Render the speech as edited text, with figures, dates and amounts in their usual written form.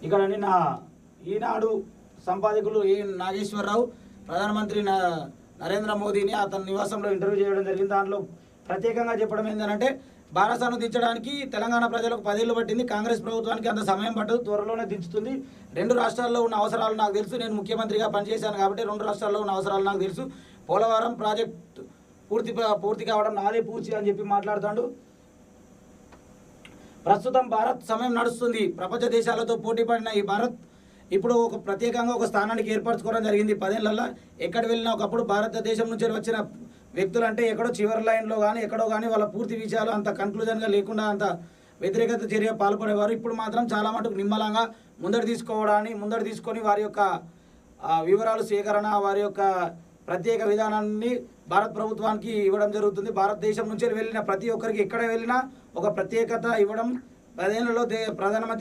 ఇక్కడ నిన్న ఈనాడు సంపాదకులు ఏ నాగేశ్వరరావు ప్రధానమంత్రి నరేంద్ర మోదీని అతని నివాసంలో ఇంటర్వ్యూ చేయడం జరిగింది. దాంట్లో ప్రత్యేకంగా చెప్పడం ఏంటంటే భారతాన్ని దించడానికి తెలంగాణ ప్రజలకు 10 ఏళ్ళు పట్టింది, కాంగ్రెస్ ప్రభుత్వానికి అంత సమయం పట్టదు, త్వరలోనే దించుతుంది. 2 రాష్ట్రాల్లో ఉన్న అవసరాలు నాకు తెలుసు, నేను ముఖ్యమంత్రిగా పనిచేశాను కాబట్టి 2 రాష్ట్రాల్లో ఉన్న అవసరాలు నాకు తెలుసు. పోలవరం ప్రాజెక్టు పూర్తి కావడం నాదే పూర్తి అని చెప్పి మాట్లాడుతాడు. ప్రస్తుతం భారత్ సమయం నడుస్తుంది. ప్రపంచ దేశాలతో పోటీ పడిన ఈ భారత్ ఇప్పుడు ఒక ప్రత్యేకంగా ఒక స్థానానికి ఏర్పరచుకోవడం జరిగింది. 10 ఏళ్లలో ఎక్కడ వెళ్ళినా ఒకప్పుడు భారతదేశం నుంచి వచ్చిన వ్యక్తులు అంటే ఎక్కడో చివరి లైన్లో కానీ ఎక్కడో కానీ వాళ్ళ పూర్తి విషయాలు అంత కన్క్లూజన్గా లేకుండా అంత వ్యతిరేకత చర్య పాల్పడేవారు. ఇప్పుడు మాత్రం చాలా మటుకు నిమ్మలంగా ముందడు తీసుకొని వారి యొక్క వివరాలు సేకరణ, వారి యొక్క ప్రత్యేక విధానాన్ని భారత ప్రభుత్వానికి ఇవ్వడం జరుగుతుంది. భారతదేశం నుంచి వెళ్ళిన ప్రతి ఒక్కరికి ఎక్కడ వెళ్ళినా ఒక ప్రత్యేకత ఇవ్వడం 10 ఏళ్లలో ప్రధానమంత్రి